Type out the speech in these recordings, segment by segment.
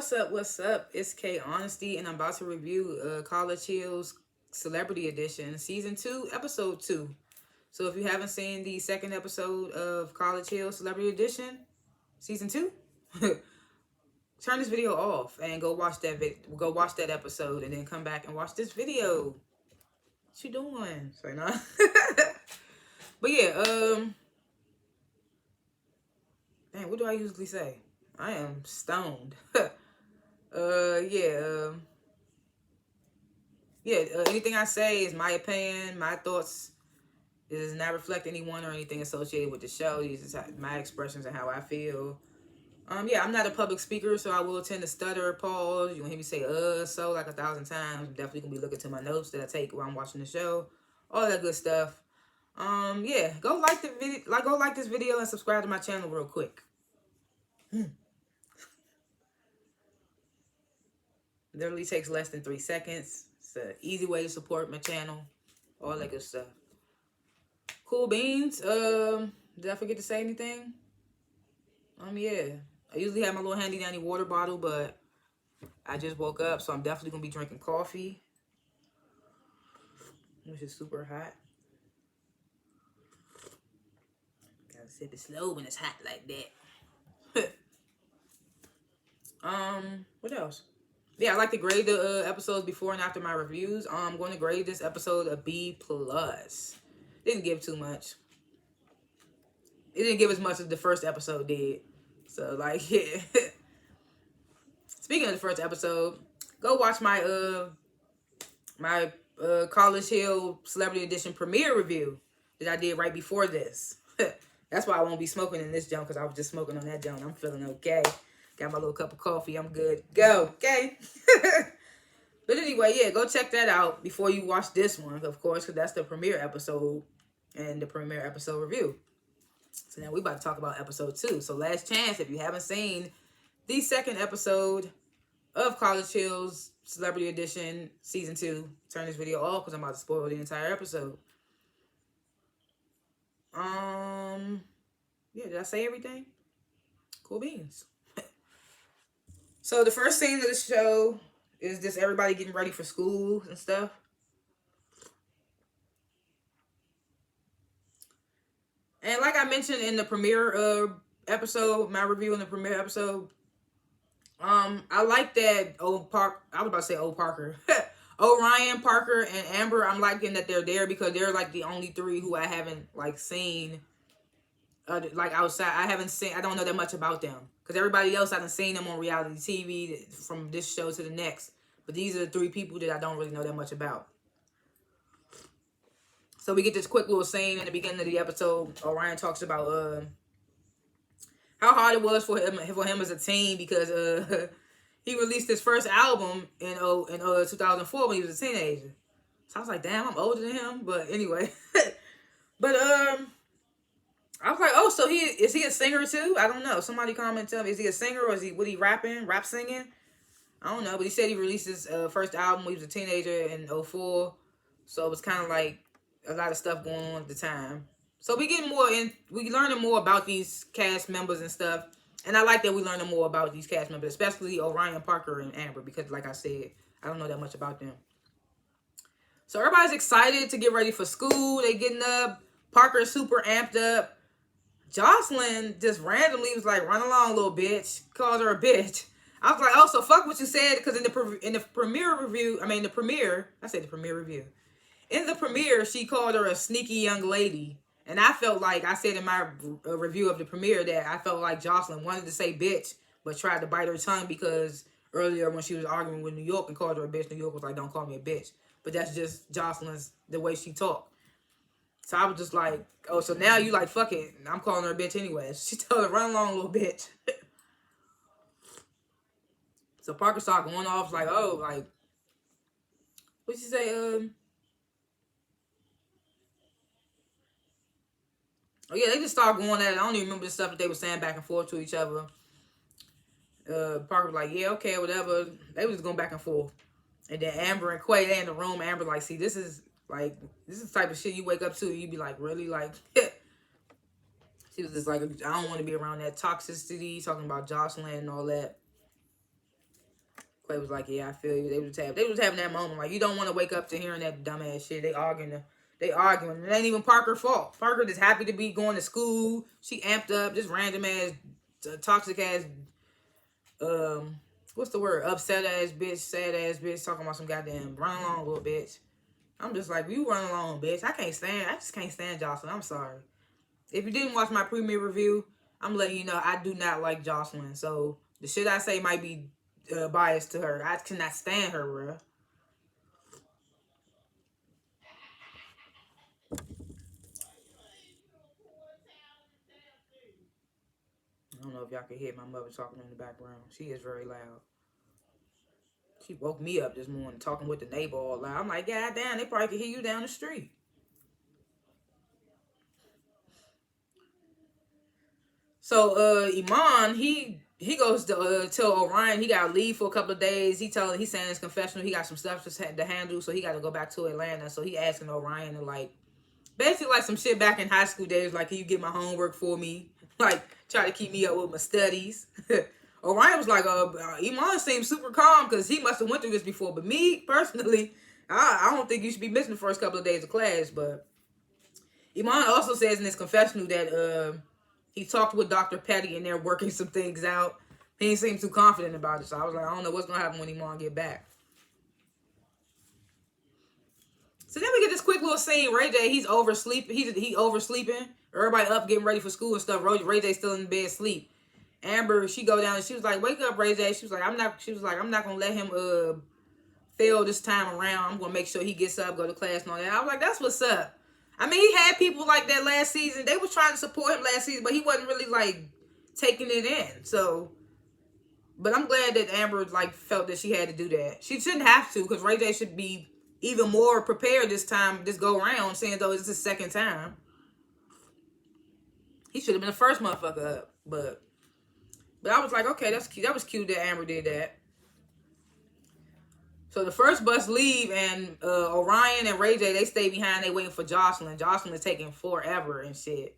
What's up? What's up? It's K.Honesty, and I'm about to review College Hills Celebrity Edition, Season 2, Episode 2. So if you haven't seen the second episode of College Hills Celebrity Edition, Season 2, turn this video off and go watch that episode, and then come back and watch this video. What you doing? Say no. But yeah, man, what do I usually say? I am stoned. Anything I say is my opinion, my thoughts. It does not reflect anyone or anything associated with the show. These are my expressions and how I feel. I'm not a public speaker, so I will tend to stutter, pause. You gonna hear me say so like 1,000 times. I'm definitely gonna be looking to my notes that I take while I'm watching the show. All that good stuff. Go like the video, go like this video and subscribe to my channel real quick. Literally takes less than 3 seconds. It's an easy way to support my channel. All that good stuff. Cool beans. Did I forget to say anything? Yeah. I usually have my little handy dandy water bottle, but I just woke up, so I'm definitely gonna be drinking coffee. Which is super hot. Gotta sip it slow when it's hot like that. What else? Yeah, I like to grade the episodes before and after my reviews. I'm going to grade this episode a B+. Didn't give too much. It didn't give as much as the first episode did. So, like, yeah. Speaking of the first episode, go watch my College Hill Celebrity Edition premiere review that I did right before this. That's why I won't be smoking in this junk, because I was just smoking on that junk. I'm feeling okay. Got my little cup of coffee. I'm good. Go. Okay. But anyway, yeah, go check that out before you watch this one, of course, because that's the premiere episode and the premiere episode review. So now we about to talk about episode 2. So last chance, if you haven't seen the second episode of College Hills Celebrity Edition Season 2, turn this video off because I'm about to spoil the entire episode. Yeah, did I say everything? Cool beans. So the first scene of the show is just everybody getting ready for school and stuff. And like I mentioned in the premiere episode, my review in the premiere episode, I like that old Parker. Orion, Parker, and Amber, I'm liking that they're there because they're like the only three who I haven't like seen like outside. I don't know that much about them. Because everybody else, I done seen them on reality TV from this show to the next. But these are the 3 people that I don't really know that much about. So we get this quick little scene in the beginning of the episode. Orion talks about how hard it was for him as a teen because he released his first album in 2004 when he was a teenager. So I was like, damn, I'm older than him. But anyway. But I was like, oh, so is he a singer too? I don't know. Somebody comment, tell me, is he a singer or would he rap singing? I don't know. But he said he released his first album when he was a teenager in 2004. So it was kind of like a lot of stuff going on at the time. So we learning more about these cast members and stuff. And I like that we learning more about these cast members, especially Orion, Parker, and Amber, because like I said, I don't know that much about them. So everybody's excited to get ready for school. They getting up. Parker's super amped up. Jocelyn just randomly was like, run along, little bitch. Called her a bitch. I was like, oh, so fuck what you said. Because in the premiere review, in the premiere she called her a sneaky young lady. And I felt like, I said in my review of the premiere that I felt like Jocelyn wanted to say bitch, but tried to bite her tongue because earlier when she was arguing with New York and called her a bitch, New York was like, don't call me a bitch. But that's just Jocelyn's, the way she talked. So I was just like, oh, so now you like, fuck it. I'm calling her a bitch anyway. She told her, run along, little bitch. So Parker started going off like, oh, like, what'd she say? Oh, yeah, they just started going at it. I don't even remember the stuff that they were saying back and forth to each other. Parker was like, yeah, okay, whatever. They was going back and forth. And then Amber and Quay, they in the room. Amber like, see, this is the type of shit you wake up to. You be like, really? Like, she was just like, I don't want to be around that toxicity, talking about Jocelyn and all that. Clay was like, yeah, I feel you. They was having that moment. Like, you don't want to wake up to hearing that dumbass shit. They arguing. It ain't even Parker's fault. Parker just happy to be going to school. She amped up. Just random ass, toxic ass, what's the word? Upset ass bitch, sad ass bitch, talking about some goddamn run along little bitch. I'm just like, you run along, bitch. I just can't stand Jocelyn. I'm sorry. If you didn't watch my premiere review, I'm letting you know I do not like Jocelyn. So the shit I say might be biased to her. I cannot stand her, bro. I don't know if y'all can hear my mother talking in the background. She is very loud. She woke me up this morning talking with the neighbor all loud. I'm like, God damn, they probably can hear you down the street. So Iman, he goes to tell Orion he got to leave for a couple of days. He's saying in his confessional he got some stuff to handle, so he got to go back to Atlanta. So he asking Orion to like, basically like some shit back in high school days, like, can you get my homework for me? Like, try to keep me up with my studies. Orion was like, Iman seems super calm because he must have went through this before. But me, personally, I don't think you should be missing the first couple of days of class. But Iman also says in his confessional that he talked with Dr. Petty and they're working some things out. He didn't seem too confident about it. So I was like, I don't know what's going to happen when Iman get back. So then we get this quick little scene. Ray J, he's oversleeping. He oversleeping. Everybody up getting ready for school and stuff. Ray J still in bed asleep. Amber, she go down and she was like, wake up, Ray J. She was like, I'm not gonna let him fail this time around. I'm gonna make sure he gets up, go to class and all that. I was like, that's what's up. I mean, he had people like that last season. They was trying to support him last season, but he wasn't really like taking it in. So, but I'm glad that Amber like felt that she had to do that. She shouldn't have to, because Ray J should be even more prepared this time, this go around, saying though it's his second time. He should have been the first motherfucker up, but I was like, okay, that's cute. That was cute that Amber did that. So the first bus leave, and Orion and Ray J, they stay behind. They waiting for Jocelyn. Jocelyn is taking forever and shit.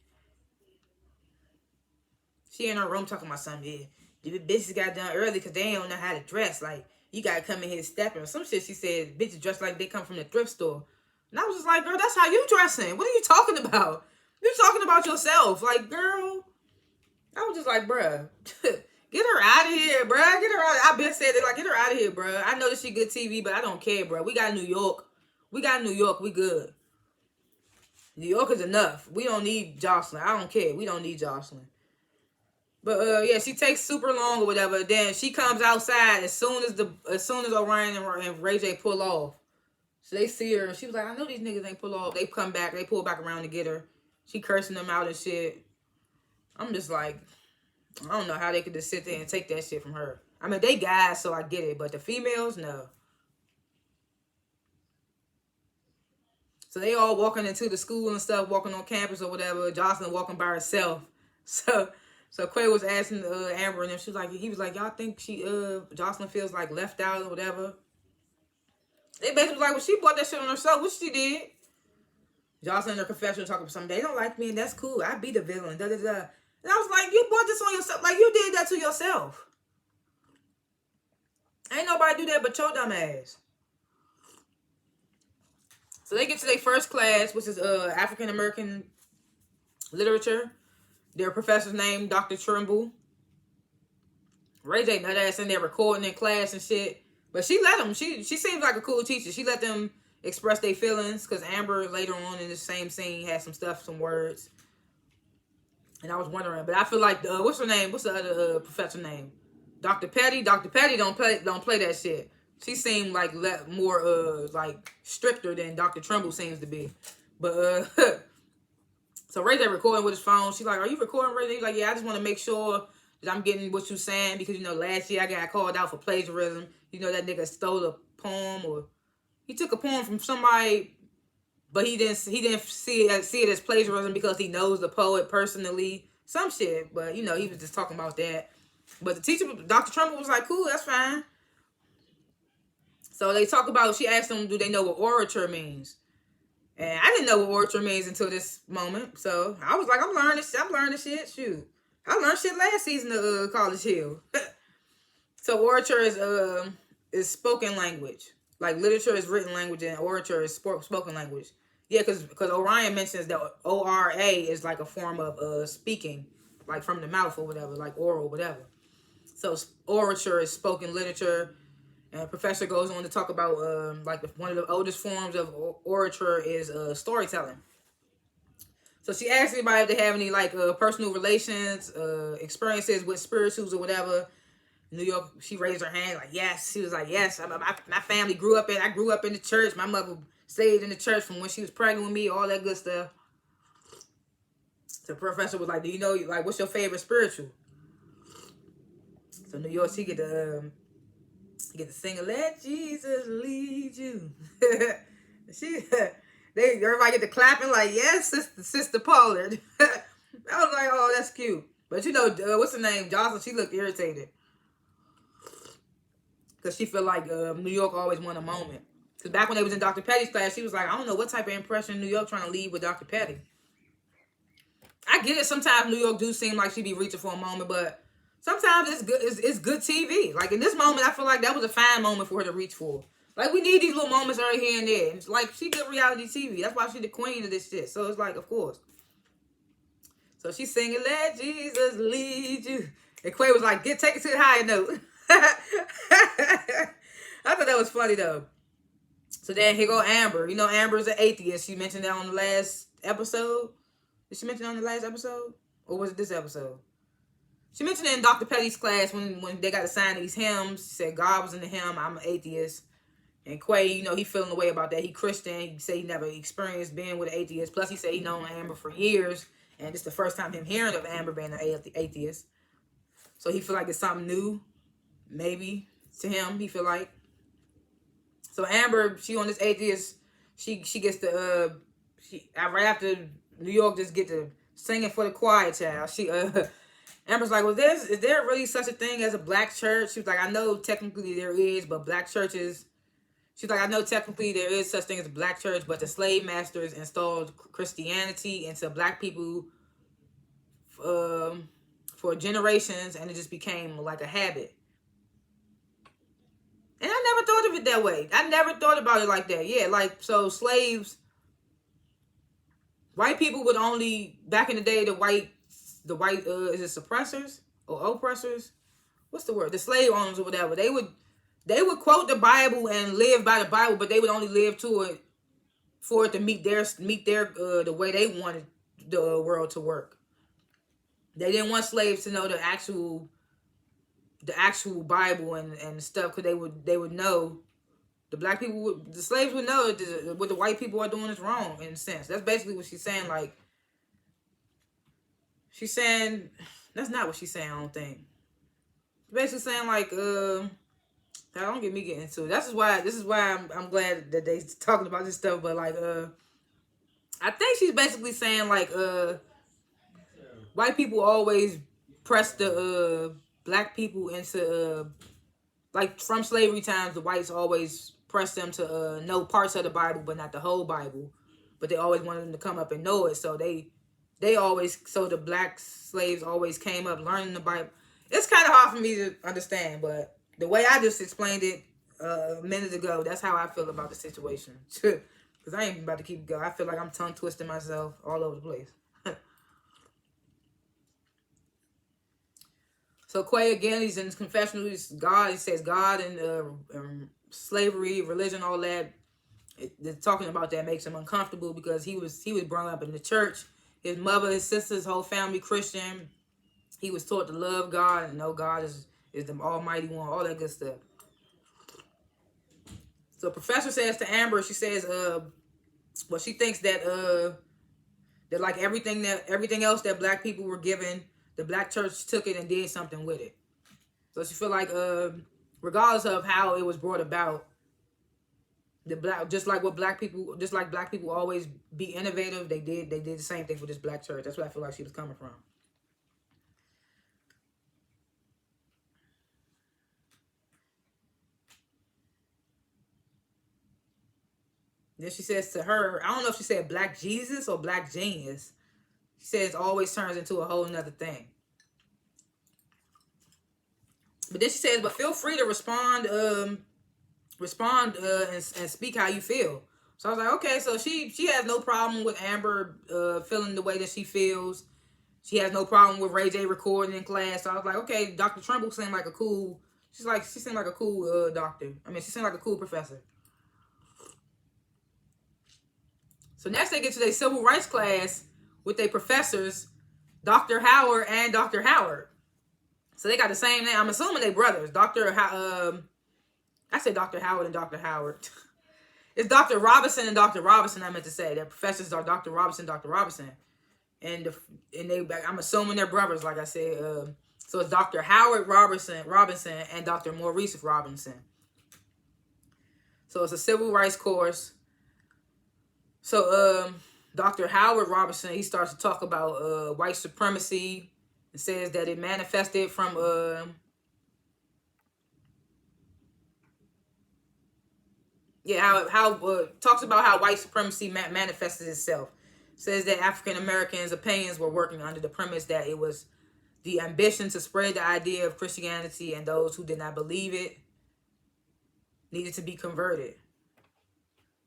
She in her room talking about something. Yeah, the bitches got done early because they don't know how to dress. Like, you got to come in here stepping. Some shit she said, bitches dress like they come from the thrift store. And I was just like, girl, that's how you dressing. What are you talking about? You're talking about yourself. Like, girl, I was just like, bruh, get her out of here, bruh. Get her out. I been said it, like, get her out of here, bruh. I know that she good TV, but I don't care, bruh. We got New York. We good. New York is enough. We don't need Jocelyn. I don't care. We don't need Jocelyn. But yeah, she takes super long or whatever. Then she comes outside as soon as Orion and Ray J pull off. So they see her and she was like, I know these niggas ain't pull off. They come back, they pull back around to get her. She cursing them out and shit. I'm just like, I don't know how they could just sit there and take that shit from her. I mean, they guys, so I get it, but the females, no. So they all walking into the school and stuff, walking on campus or whatever. Jocelyn walking by herself. So Quay was asking Amber and them. He was like, y'all think Jocelyn feels like left out or whatever? They basically was like, well, she bought that shit on herself, which she did. Jocelyn in her confessional talking about something. They don't like me, and that's cool. I be the villain. Da da da. And I was like, you bought this on yourself. Like, you did that to yourself. Ain't nobody do that but your dumb ass. So they get to their first class, which is African American literature. Their professor's name, Dr. Trimble. Ray J nut ass in there recording in class and shit. But she let them. She seems like a cool teacher. She let them express their feelings, because Amber later on in the same scene had some words. And I was wondering, but I feel like what's her name? What's the other professor name? Dr. Petty. Dr. Petty don't play that shit. She seemed like more like stricter than Dr. Trimble seems to be. But so Ray J recording with his phone. She's like, "Are you recording, Ray J?" He's like, "Yeah, I just want to make sure that I'm getting what you're saying, because last year I got called out for plagiarism. That nigga stole a poem, or he took a poem from somebody, but he didn't see it as plagiarism because he knows the poet personally. Some shit, but he was just talking about that. But the teacher, Dr. Trimble, was like, cool, that's fine. So they talk about, she asked them, do they know what orature means? And I didn't know what orature means until this moment. So I was like, I'm learning shit. Shoot. I learned shit last season of College Hill. So orature is is spoken language. Like literature is written language and orature is spoken language. Yeah, because Orion mentions that ORA is like a form of speaking, like from the mouth or whatever, like oral, whatever. So orature is spoken literature, and Professor goes on to talk about like one of the oldest forms of orature is storytelling. So she asked anybody if they have any like personal relations, experiences with spirituals or whatever. New York, she raised her hand like yes. She was like yes. My family I grew up in the church. My mother stayed in the church from when she was pregnant with me. All that good stuff. The professor was like, do you know like what's your favorite spiritual? So New York, she get to sing "Let Jesus Lead You." she everybody get to clapping like yes, sister Pollard. I was like, oh, that's cute. But you know, what's her name? Jocelyn. She looked irritated because she feel like New York always want a moment. Because back when they was in Dr. Petty's class, she was like, I don't know what type of impression New York trying to leave with Dr. Petty. I get it. Sometimes New York do seem like she be reaching for a moment, but sometimes it's good. It's good TV. Like in this moment, I feel like that was a fine moment for her to reach for. Like we need these little moments right here and there. It's like she good reality TV. That's why she the queen of this shit. So it's like, of course. So she's singing, "Let Jesus lead you," and Quay was like, take it to the higher note." I thought that was funny though. So then here go Amber. You know Amber's an atheist. She mentioned that on the last episode. Did she mention it on the last episode? Or was it this episode? She mentioned it in Dr. Petty's class when they got assigned these hymns. She said God was in the hymn. I'm an atheist. And Quay, you know, he feeling the way about that. He Christian. He said he never experienced being with an atheist. Plus, he said he known Amber for years. And it's the first time him hearing of Amber being an atheist. So he feel like it's something new. Maybe to him, he feel like. So Amber, she on this atheist. She gets the right after New York just get to singing for the choir child. She Amber's like, well, is there really such a thing as a black church? She was like, I know technically there is, but black churches. She's like, I know technically there is such thing as a black church, but the slave masters installed Christianity into black people for generations, and it just became like a habit. And I never thought of it that way. I never thought about it like that. Yeah, like, so slaves, white people would only, back in the day, the white, is it suppressors or oppressors? What's the word? The slave owners or whatever. They would quote the Bible and live by the Bible, but they would only live to it for it to meet their the way they wanted the world to work. They didn't want slaves to know the actual Bible and stuff, because they would know, the slaves would know that what the white people are doing is wrong, in a sense. That's basically what she's saying. Like, she's saying, that's not what she's saying, I don't think. Basically saying like, don't get me getting into it. This is why I'm glad that they talking about this stuff. But like, I think she's basically saying like, white people always press the black people into like from slavery times. The whites always press them to know parts of the Bible, but not the whole Bible. But they always wanted them to come up and know it. So the black slaves always came up learning the Bible. It's kind of hard for me to understand, but the way I just explained it a minute ago, that's how I feel about the situation. Because I ain't about to keep going. I feel like I'm tongue twisting myself all over the place. So Quay, again, he's in his confessional. He says God and slavery, religion, all that. Talking about that makes him uncomfortable because he was brought up in the church. His mother, his sisters, his whole family Christian. He was taught to love God and know God is the Almighty One, all that good stuff. So Professor says to Amber, she says, well, she thinks that like everything else that black people were given, the black church took it and did something with it. So she feel like, regardless of how it was brought about, just like black people always be innovative, they did the same thing with this black church. That's where I feel like she was coming from. Then she says to her, I don't know if she said black Jesus or black genius. She says it always turns into a whole nother thing. But then she says, but feel free to respond respond and speak how you feel. So I was like, okay, so she has no problem with Amber feeling the way that she feels. She has no problem with Ray J recording in class. So I was like, okay, Dr. Trumbull seemed like a cool. She seemed like a cool doctor. I mean, she seemed like a cool professor. So next they get to their civil rights class with their professors, Dr. Howard and Dr. Howard. So they got the same name. I'm assuming they brothers. I said Dr. Howard and Dr. Howard. It's Dr. Robinson and Dr. Robinson. I meant to say their professors are Dr. Robinson, Dr. Robinson, and they. I'm assuming they're brothers, like I said. So it's Dr. Howard Robinson, and Dr. Maurice Robinson. So it's a civil rights course. So Dr. Howard Robinson, he starts to talk about white supremacy and says that it manifested from how talks about how white supremacy manifested itself. Says that African Americans' opinions were working under the premise that it was the ambition to spread the idea of Christianity, and those who did not believe it needed to be converted.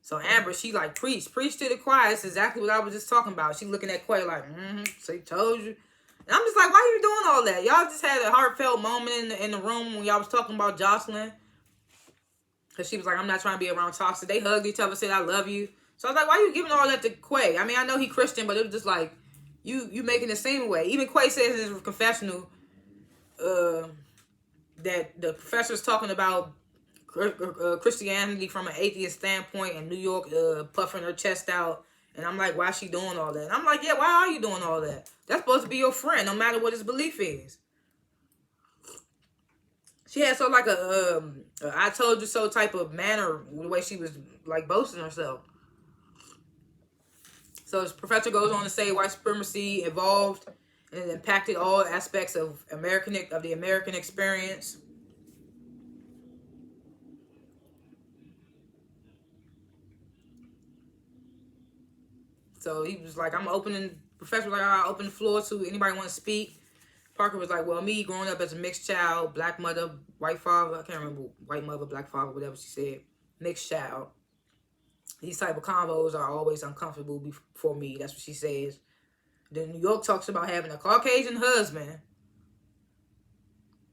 So Amber, she like preach to the choir. That's exactly what I was just talking about. She looking at Quay like, so he told you. And I'm just like, why are you doing all that? Y'all just had a heartfelt moment in the room when y'all was talking about Jocelyn. Because she was like, I'm not trying to be around toxic. They hugged each other, said, I love you. So I was like, why are you giving all that to Quay? I mean, I know he Christian, but it was just like, you making it seem away. Even Quay says in his confessional that the professor's talking about Christianity from an atheist standpoint, and New York puffing her chest out. And I'm like, why is she doing all that? And I'm like, yeah, why are you doing all that? That's supposed to be your friend, no matter what his belief is. She had so like a I told you so type of manner, the way she was like boasting herself. So this professor goes on to say white supremacy evolved and it impacted all aspects of the American experience. So he was like, professor was like, I'll open the floor to anybody want to speak. Parker was like, well, me growing up as a mixed child, black mother, white father, I can't remember, white mother, black father, whatever she said, mixed child. These type of convos are always uncomfortable for me. That's what she says. Then New York talks about having a Caucasian husband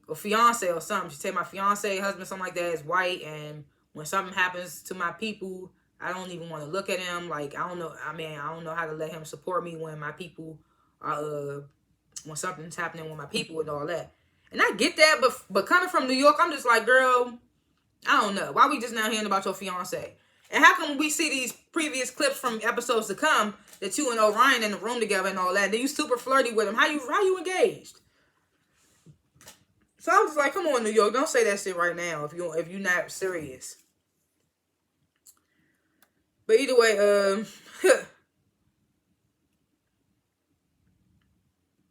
or fiance or something. She said my fiance, husband, something like that is white, and when something happens to my people, I don't even want to look at him. Like, I don't know. I mean, I don't know how to let him support me when my people are, when something's happening with my people and all that. And I get that, but coming from New York, I'm just like, girl, I don't know. Why we just now hearing about your fiance? And how come we see these previous clips from episodes to come that you and Orion in the room together and all that? Then you super flirty with him. How you engaged? So I was just like, come on, New York, don't say that shit right now if you're not serious. But either way, I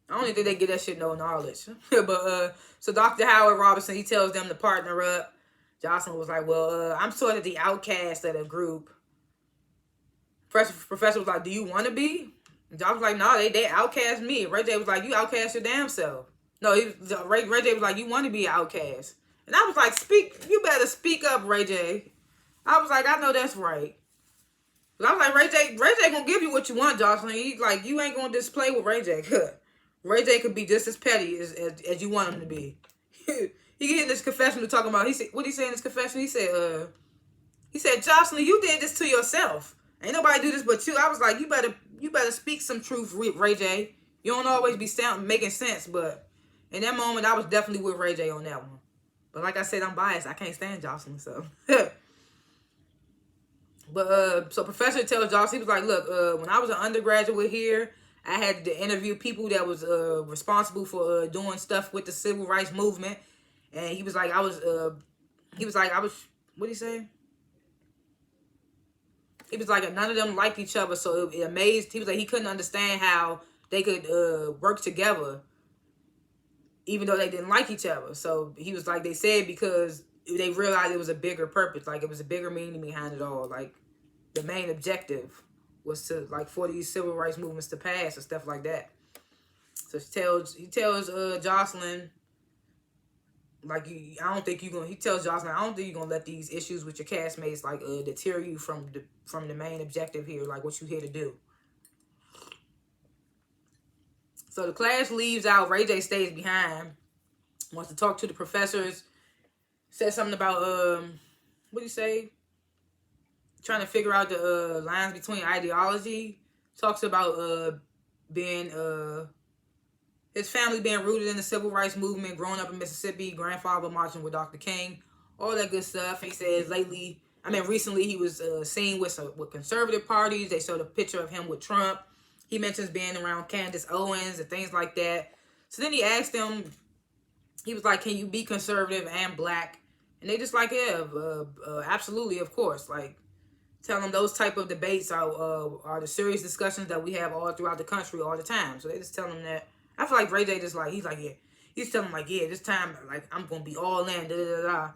don't think they get that shit no knowledge. But so Dr. Howard Robinson, he tells them to partner up. Jocelyn was like, well, I'm sort of the outcast of the group. Professor was like, do you want to be? And Jocelyn was like, no, they outcast me. Ray J was like, you outcast your damn self. No, Ray J was like, you want to be an outcast. And I was like, you better speak up, Ray J. I was like, I know that's right. But I was like, Ray J gonna give you what you want, Jocelyn. You ain't gonna display with Ray J. Ray J could be just as petty as you want him to be. He get in this confessional talking about, what he say in this confession? He said, Jocelyn, you did this to yourself. Ain't nobody do this but you. I was like, you better speak some truth, Ray J. You don't always be making sense, but in that moment, I was definitely with Ray J on that one. But like I said, I'm biased. I can't stand Jocelyn, so. But so Professor tells Jocelyn, he was like, look, when I was an undergraduate here, I had to interview people that was responsible for doing stuff with the civil rights movement. And he was like, what did he say? He was like, none of them liked each other, so it amazed. He was like, he couldn't understand how they could work together, even though they didn't like each other. So he was like, they said because they realized it was a bigger purpose, like it was a bigger meaning behind it all. Like the main objective was to for these civil rights movements to pass and stuff like that. So he tells Jocelyn like I don't think you gonna. He tells Jocelyn, I don't think you're gonna let these issues with your castmates like deter you from the main objective here, like what you here to do. So the class leaves out. Ray J stays behind. Wants to talk to the professors. Says something about what do you say? Trying to figure out the lines between ideology. Talks about being his family being rooted in the civil rights movement, growing up in Mississippi, grandfather marching with Dr. King, all that good stuff. He says recently he was seen with conservative parties. They showed a picture of him with Trump. He mentions being around Candace Owens and things like that. So then he asked them, he was like, can you be conservative and black? And they just like, yeah, absolutely, of course. Like, tell them those type of debates are the serious discussions that we have all throughout the country all the time. So they just tell them that. I feel like Ray J just like, he's like, yeah. He's telling them like, yeah, this time, like, I'm going to be all in, da-da-da-da.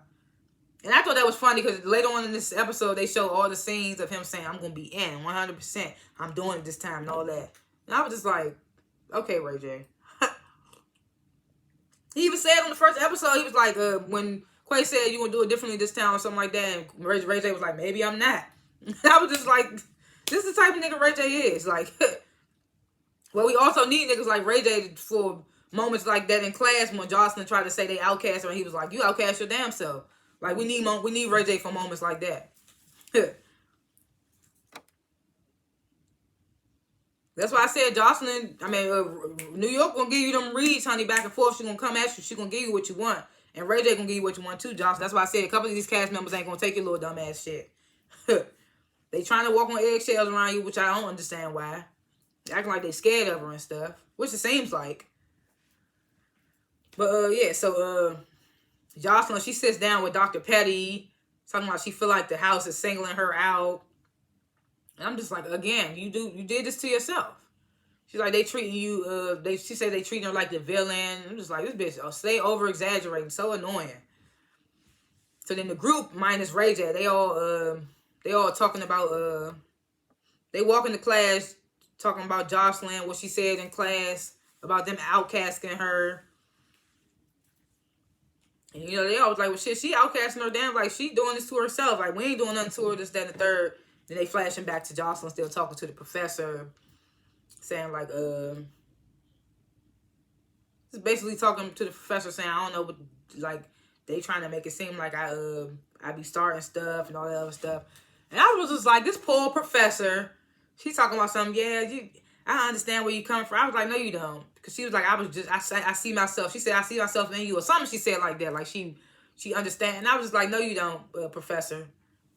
And I thought that was funny because later on in this episode, they show all the scenes of him saying, I'm going to be in 100%. I'm doing it this time and all that. And I was just like, okay, Ray J. He even said on the first episode, he was like, when Quay said you going to do it differently this time or something like that, and Ray J was like, maybe I'm not. I was just like, this is the type of nigga Ray J is. Like, well, we also need niggas like Ray J for moments like that in class when Jocelyn tried to say they outcast her, and he was like, you outcast your damn self. Like, we need Ray J for moments like that. That's why I said Jocelyn, New York gonna give you them reads, honey, back and forth. She gonna come at you. She gonna give you what you want. And Ray J gonna give you what you want too, Jocelyn. That's why I said a couple of these cast members ain't gonna take your little dumb ass shit. They trying to walk on eggshells around you, which I don't understand why. They acting like they scared of her and stuff, which it seems like. But yeah, so Jocelyn, she sits down with Dr. Petty, talking about she feel like the house is singling her out. And I'm just like, again, you did this to yourself. She's like, they treating you, she said they treating her like the villain. I'm just like, this bitch, stay over exaggerating, so annoying. So then the group minus Ray J, they all talking about, they walk into class talking about Jocelyn, what she said in class about them outcasting her. And you know, they always like, well shit, she outcasting her damn, like she doing this to herself. Like, we ain't doing nothing to her, this, that, and the third. Then they flashing back to Jocelyn still talking to the professor, saying like, just basically talking to the professor saying, I don't know, but like they trying to make it seem like I be starting stuff and all that other stuff. And I was just like, this poor professor, she talking about something, yeah, I understand where you coming from. I was like, no, you don't. Because she was like, I see myself. She said, I see myself in you or something. She said like that, like she understand. And I was just like, no, you don't, professor.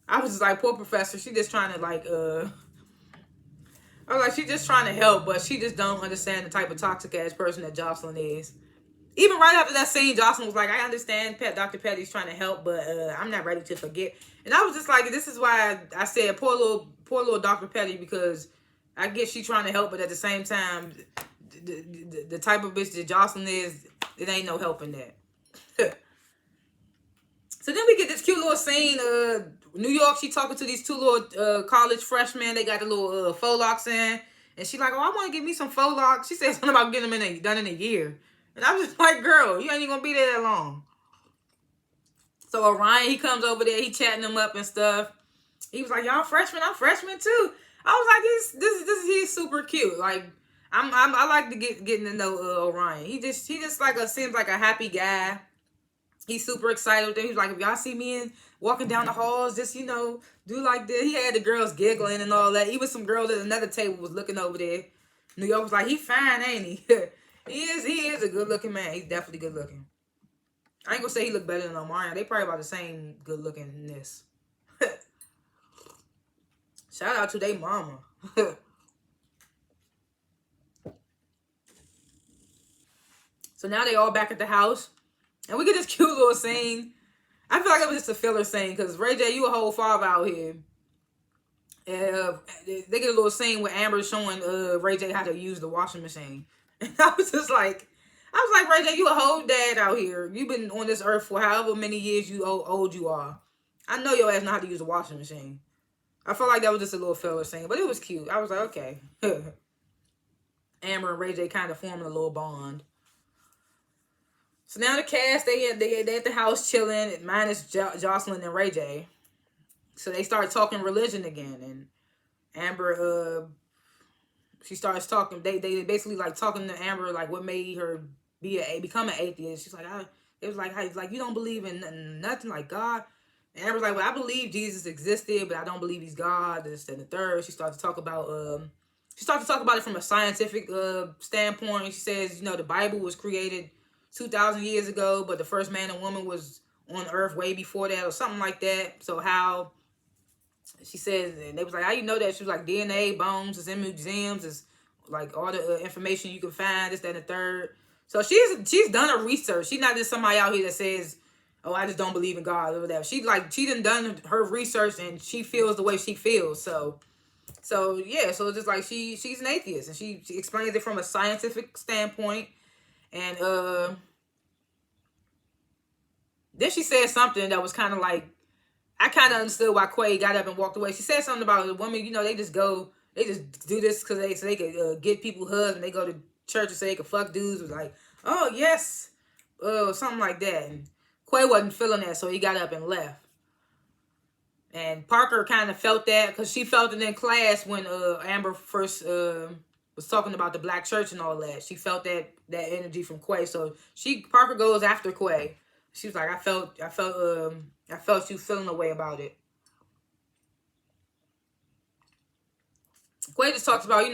I was just like, poor professor. She just trying to like, I was like, she just trying to help, but she just don't understand the type of toxic ass person that Jocelyn is. Even right after that scene, Jocelyn was like, I understand Dr. Petty's trying to help, but I'm not ready to forget. And I was just like, this is why I said poor little Dr. Petty, because I guess she trying to help, but at the same time, the type of bitch that Jocelyn is, it ain't no helping that. So then we get this cute little scene. New York, she talking to these two little college freshmen. They got the little faux locks in. And she like, oh, I want to get me some faux locks. She said something about getting them done in a year. And I was just like, girl, you ain't even going to be there that long. So Orion, he comes over there. He chatting them up and stuff. He was like, y'all freshmen? I'm freshman too. I was like, he's super cute. Like, I like to getting to know Orion. He just like seems like a happy guy. He's super excited with them. He's like, if y'all see me walking down the halls, just, you know, do like this. He had the girls giggling and all that. Even some girls at another table was looking over there. New York was like, he fine, ain't he? He is a good looking man. He's definitely good looking. I ain't gonna say he look better than Omarion. They probably about the same good lookingness. Shout out to their mama. So now they all back at the house. And we get this cute little scene. I feel like it was just a filler scene because Ray J, you a whole father out here. And they get a little scene where Amber showing Ray J how to use the washing machine. And I was like, Ray J, you a whole dad out here. You've been on this earth for however many years you old you are. I know your ass know how to use a washing machine. I felt like that was just a little filler scene, but it was cute. I was like, okay. Amber and Ray J kind of forming a little bond. So now the cast, they at the house chilling, minus Jocelyn and Ray J. So they start talking religion again, and Amber, she starts talking. They basically like talking to Amber like what made her become an atheist. She's like, it was like you don't believe in nothing like God. And Amber's like, well, I believe Jesus existed, but I don't believe he's God. This and the third. She starts to talk about it from a scientific standpoint. She says, the Bible was created 2,000 years ago, but the first man and woman was on Earth way before that, or something like that. So how? She says, and they was like, how you know that? She was like, DNA, bones, it's in museums, it's like all the information you can find, this, that, and the third. So she's done her research. She's not just somebody out here that says, oh, I just don't believe in God or whatever. She done her research, and she feels the way she feels. So yeah, so it's just like she's an atheist, and she explains it from a scientific standpoint. And then she said something that was kind of like, I kind of understood why Quay got up and walked away. She said something about the women, they just do this because they could get people hugs, and they go to church and say they could fuck dudes. It was like, oh yes, something like that. And Quay wasn't feeling that, so he got up and left. And Parker kind of felt that because she felt it in class when Amber first was talking about the black church and all that. She felt that energy from Quay, so Parker goes after Quay. She was like, I felt you feeling a way about it. Quay just talks about,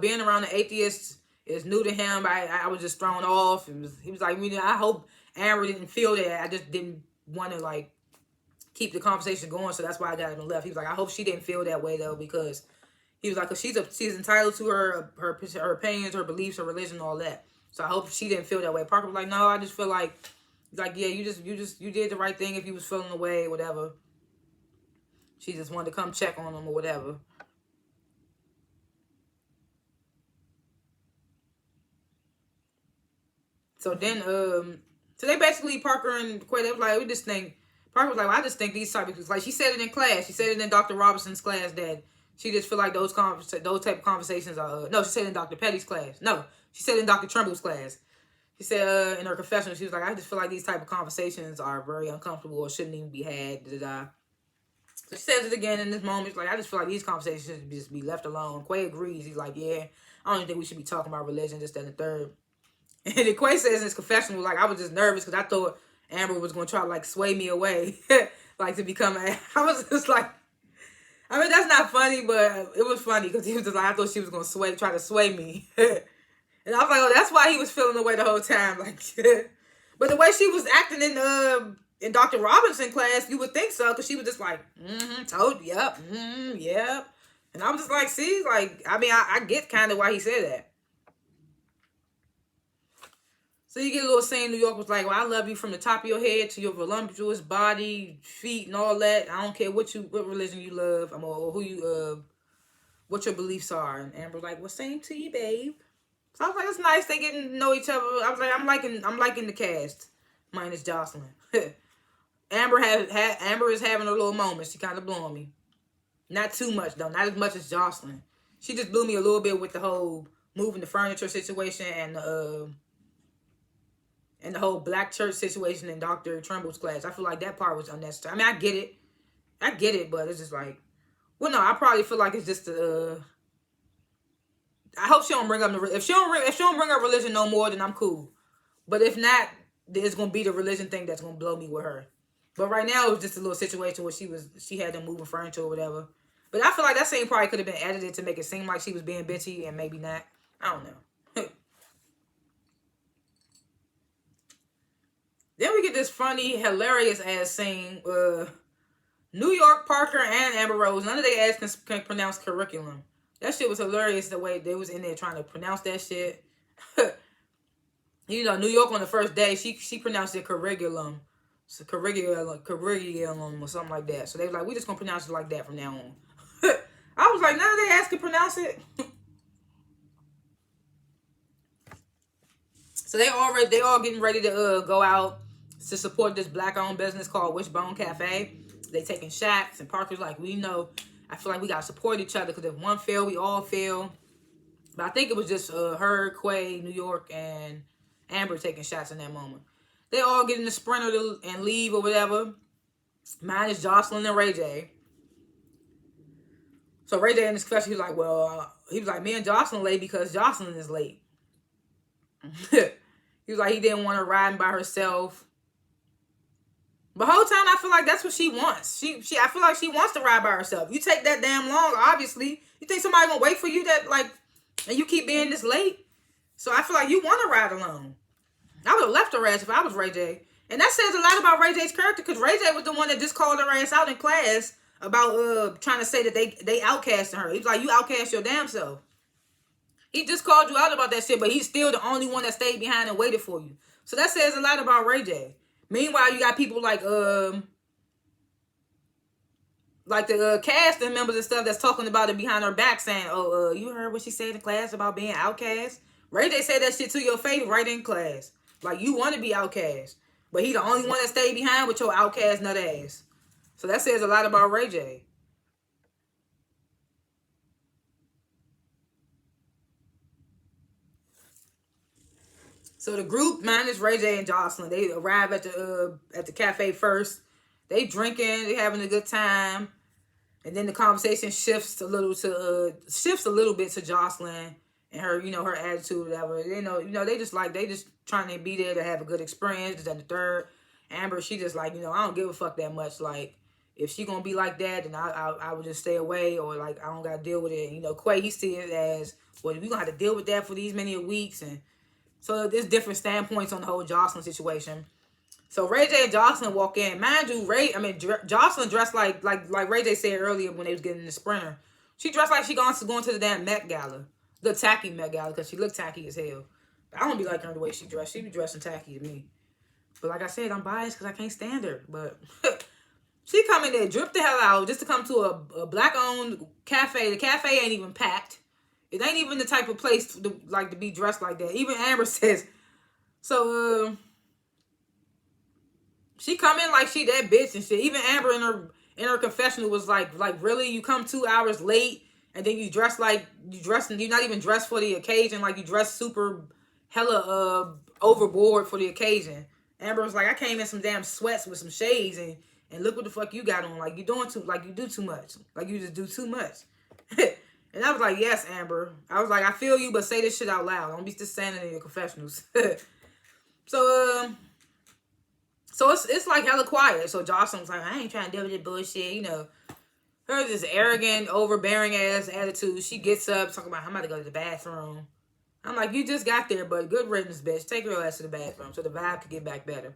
being around the atheists is new to him. I was just thrown off. He was like, I hope Amber didn't feel that. I just didn't want to, like, keep the conversation going, so that's why I got him and left. He was like, I hope she didn't feel that way, though, because he was like, cause she's entitled to her opinions, her beliefs, her religion, all that. So I hope she didn't feel that way. Parker was like, no, I just feel like, he's like, yeah, you did the right thing if you was feeling the way, whatever. She just wanted to come check on him or whatever. So then, so they basically, Parker and Quay, they was like, Parker was like, well, I just think these type of, like, she said it in class. She said it in Dr. Robinson's class that she just feel like those type of conversations are, no, she said it in Dr. Petty's class. No, she said it in Dr. Trumbull's class. She said in her confession, she was like, I just feel like these type of conversations are very uncomfortable or shouldn't even be had. So she says it again in this moment. She's like, I just feel like these conversations should just be left alone. Quay agrees. He's like, yeah, I don't even think we should be talking about religion, this, that, and the third. And then Quay says in his confession, like, I was just nervous because I thought Amber was going to try to, like, sway me away. Like, to become I was just like, I mean, that's not funny, but it was funny because he was just like, I thought she was going to try to sway me. And I was like, oh, that's why he was feeling the way the whole time. Like, but the way she was acting in Dr. Robinson class, you would think so, because she was just like, told you, yep, yep. And I was just like, see, like, I mean, I get kind of why he said that. So you get a little saying New York was like, well, I love you from the top of your head to your voluptuous body, feet, and all that. I don't care what religion you love, or who you, what your beliefs are. And Amber's like, well, same to you, babe. So I was like, it's nice they getting to know each other. I was like, I'm liking the cast, minus Jocelyn. Amber is having her little moments. She kind of blowing me. Not too much though, not as much as Jocelyn. She just blew me a little bit with the whole moving the furniture situation and the whole black church situation in Dr. Trumbull's class. I feel like that part was unnecessary. I mean, I get it, but it's just like, well, no, I probably feel like it's just I hope she don't bring up if she don't bring up religion no more, then I'm cool. But if not, then it's gonna be the religion thing that's gonna blow me with her. But right now it was just a little situation where she had them moving furniture or whatever. But I feel like that scene probably could have been edited to make it seem like she was being bitchy, and maybe not. I don't know. Then we get this funny, hilarious ass scene. New York, Parker, and Amber Rose, none of their ass can pronounce curriculum. That shit was hilarious the way they was in there trying to pronounce that shit. New York on the first day, she pronounced it curriculum. So curriculum or something like that. So they were like, we just gonna pronounce it like that from now on. I was like, none of their ass can pronounce it. So they all getting ready to go out to support this black-owned business called Wishbone Cafe. They taking shots, and Parker's like, I feel like we gotta support each other, because if one fail, we all fail. But I think it was just her, Quay, New York, and Amber taking shots in that moment. They all get in the sprinter and leave or whatever. Minus Jocelyn and Ray J. So Ray J in this question, he was like, well, he was like, me and Jocelyn late because Jocelyn is late. He was like, he didn't want her riding by herself. But the whole time, I feel like that's what she wants. I feel like she wants to ride by herself. You take that damn long, obviously. You think somebody gonna wait for you that, like, and you keep being this late? So I feel like you want to ride alone. I would have left her ass if I was Ray J. And that says a lot about Ray J's character, because Ray J was the one that just called her ass out in class about trying to say that they outcasting her. He was like, you outcast your damn self. He just called you out about that shit, but he's still the only one that stayed behind and waited for you. So that says a lot about Ray J. Meanwhile, you got people like the cast and members and stuff that's talking about it behind her back, saying, "Oh, you heard what she said in class about being outcast?" Ray J said that shit to your face right in class. Like, you want to be outcast, but he the only one that stayed behind with your outcast nut ass. So that says a lot about Ray J. So the group, minus Ray J and Jocelyn, they arrive at the cafe first. They drinking, they having a good time, and then the conversation shifts a little bit to Jocelyn and her, her attitude, whatever. They just trying to be there to have a good experience. This and the third. Amber, she just like, I don't give a fuck that much. Like, if she gonna be like that, then I would just stay away, or like I don't gotta deal with it. Quay, he see it as, well, we gonna have to deal with that for these many weeks, and so there's different standpoints on the whole Jocelyn situation. So Ray J and Jocelyn walk in. Mind you, Jocelyn dressed like Ray J said earlier when they was getting in the sprinter. She dressed like she going to the damn Met Gala. The tacky Met Gala, because she looked tacky as hell. But I don't be liking her the way she dressed. She be dressing tacky to me. But like I said, I'm biased because I can't stand her. But she come in there, drip the hell out, just to come to a black-owned cafe. The cafe ain't even packed. It ain't even the type of place to be dressed like that. Even Amber says. So, she come in like she that bitch and shit. Even Amber in her confessional was like really? You come 2 hours late and then you dress and you're not even dressed for the occasion. Like, you dress super hella overboard for the occasion. Amber was like, I came in some damn sweats with some shades and look what the fuck you got on. Like, you do too much. Like, you just do too much. And I was like, yes, Amber. I was like, I feel you, but say this shit out loud. Don't be just saying it in your confessionals. So it's like hella quiet. So Jocelyn's like, I ain't trying to deal with this bullshit. Her this arrogant, overbearing ass attitude. She gets up, talking about, I'm about to go to the bathroom. I'm like, you just got there, but good riddance, bitch. Take your ass to the bathroom so the vibe could get back better.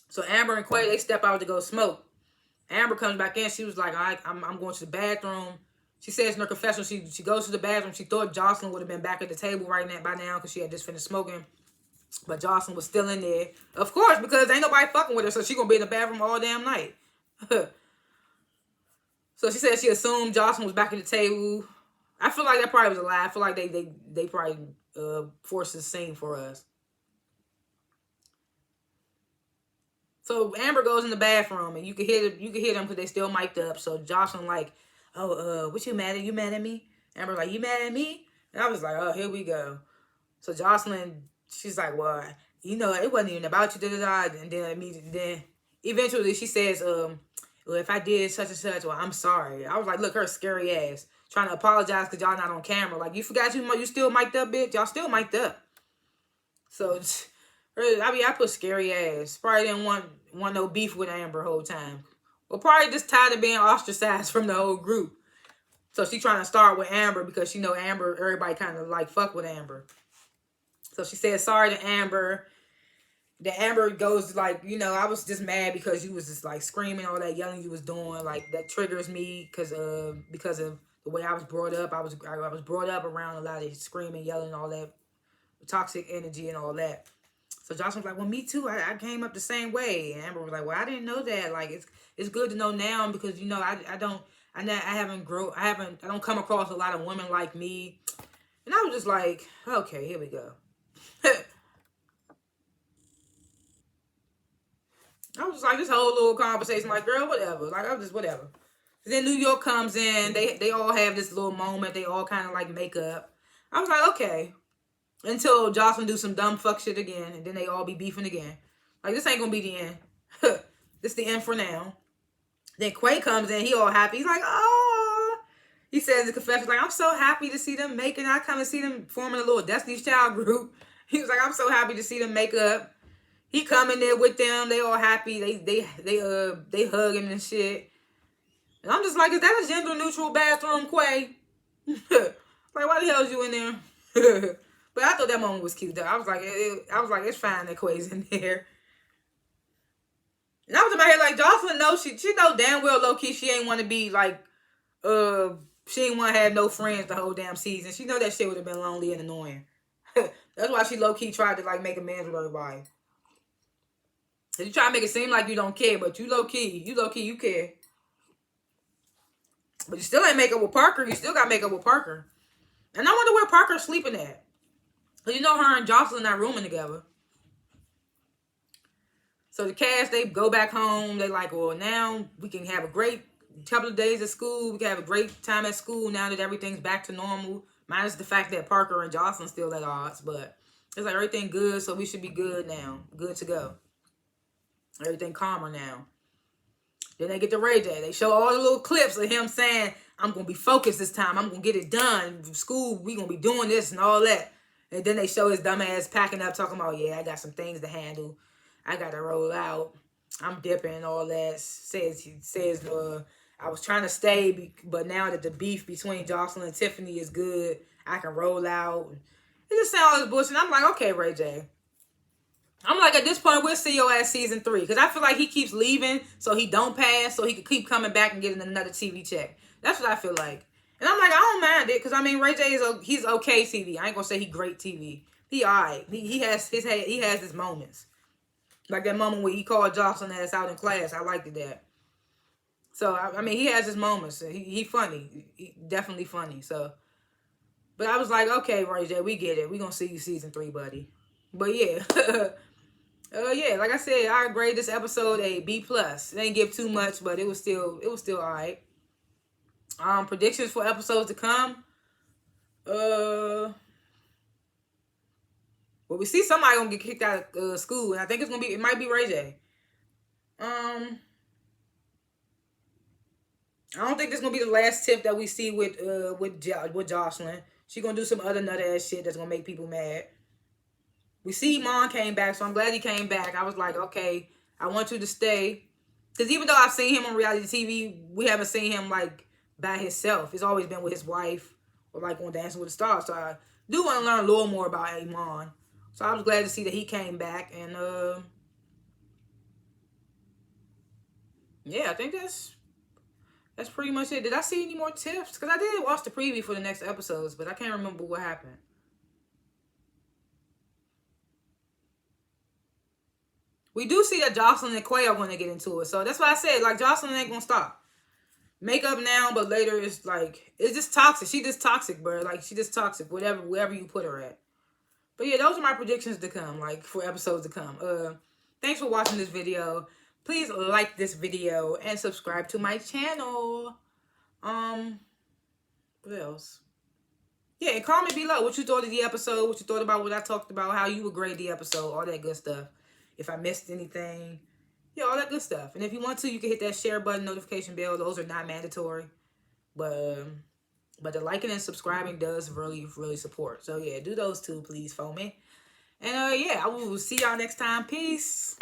So Amber and Quay, they step out to go smoke. Amber comes back in. She was like, I'm going to the bathroom. She says in her confession, she goes to the bathroom. She thought Jocelyn would have been back at the table by now because she had just finished smoking. But Jocelyn was still in there. Of course, because ain't nobody fucking with her, so she going to be in the bathroom all damn night. So she said she assumed Jocelyn was back at the table. I feel like that probably was a lie. I feel like they probably forced the scene for us. So Amber goes in the bathroom, and you can hear them because they still mic'd up. So Jocelyn like, oh, what you mad at? You mad at me? Amber like, you mad at me? And I was like, oh, here we go. So Jocelyn, she's like, well, it wasn't even about you, And then eventually she says, well, if I did such and such, well, I'm sorry. I was like, look, her scary ass trying to apologize because y'all not on camera. Like, you forgot you still mic'd up, bitch. Y'all still mic'd up. So I put scary ass. Probably didn't want no beef with Amber whole time. Well, probably just tired of being ostracized from the whole group. So she trying to start with Amber because she know Amber, everybody kind of like fuck with Amber. So she said sorry to Amber. Then Amber goes like, I was just mad because you was just like screaming all that yelling you was doing. Like, that triggers me because of the way I was brought up. I was brought up around a lot of screaming, yelling, all that toxic energy and all that. So Jocelyn was like, well, me too. I came up the same way. And Amber was like, well, I didn't know that. Like, it's good to know now because I don't come across a lot of women like me. And I was just like, okay, here we go. I was just like, this whole little conversation, like, girl, whatever. Like, I was just whatever. Then New York comes in. They all have this little moment. They all kind of like make up. I was like, okay. until Jocelyn do some dumb fuck shit again, and then they all be beefing again. Like, this ain't gonna be the end. This the end for now. Then Quay comes in, he all happy. He's like, oh. He says in the confession, like, I'm so happy to see them making. I come and see them forming a little Destiny's Child group. He was like, I'm so happy to see them make up. He come in there with them. They all happy. They hugging and shit. And I'm just like, is that a gender neutral bathroom, Quay? Like, why the hell is you in there? But I thought that moment was cute though. I was like, it's fine that Quay's in there. And I was in my head like, Jocelyn knows she know damn well low key she ain't want to be like, she ain't want to have no friends the whole damn season. She know that shit would have been lonely and annoying. That's why she low key tried to like make amends with everybody. You try to make it seem like you don't care, but you low key, you care. But you still ain't make up with Parker. You still got to make up with Parker. And I wonder where Parker's sleeping at. Because you know her and Jocelyn not rooming together. So the cast, they go back home. They like, well, now we can have a great couple of days at school. We can have a great time at school now that everything's back to normal. Minus the fact that Parker and Jocelyn still at odds. But it's like everything good, so we should be good now. Good to go. Everything calmer now. Then they get to Ray J. They show all the little clips of him saying, I'm going to be focused this time. I'm going to get it done. School, we going to be doing this and all that. And then they show his dumb ass packing up, talking about, yeah, I got some things to handle. I got to roll out. I'm dipping and all that. He says, I was trying to stay, but now that the beef between Jocelyn and Tiffany is good, I can roll out. It just sounds all this bullshit. I'm like, okay, Ray J. I'm like, at this point, we'll see your ass season 3. Because I feel like he keeps leaving so he don't pass, so he can keep coming back and getting another TV check. That's what I feel like. And I'm like, I don't mind it. Because, I mean, Ray J, he's okay TV. I ain't going to say he great TV. He all right. He has his moments. Like that moment where he called Jocelyn ass out in class. I liked that. So, I mean, he has his moments. He funny. He definitely funny. So, but I was like, okay, Ray J, we get it. We going to see you season 3, buddy. But, yeah. Yeah, like I said, I grade this episode a B+. It ain't give too much, but it was still all right. Predictions for episodes to come. Well, we see somebody gonna get kicked out of school, and I think it might be Ray J. I don't think this gonna be the last tip that we see with Jocelyn. She gonna do some other nut ass shit that's gonna make people mad. We see Mon came back, so I'm glad he came back. I was like, okay, I want you to stay. Because even though I've seen him on reality TV, we haven't seen him, like, by himself. He's always been with his wife or, like, on Dancing with the Stars. So I do want to learn a little more about Amon. So I was glad to see that he came back. And, yeah, I think that's pretty much it. Did I see any more tips? Because I did watch the preview for the next episodes, but I can't remember what happened. We do see that Jocelyn and Quay are going to get into it. So that's why I said, like, Jocelyn ain't going to stop. Make up now, but later it's like, it's just toxic. She just toxic, bro. Like, she just toxic, wherever you put her at. But yeah, those are my predictions to come, like, for episodes to come. Thanks for watching this video. Please like this video and subscribe to my channel. What else? Yeah, and comment below what you thought of the episode, what you thought about what I talked about, how you would grade the episode, all that good stuff. If I missed anything, yeah, all that good stuff. And if you want to, you can hit that share button, notification bell. Those are not mandatory. But the liking and subscribing does really, really support. So, yeah, do those two, please, for me. And, yeah, I will see y'all next time. Peace.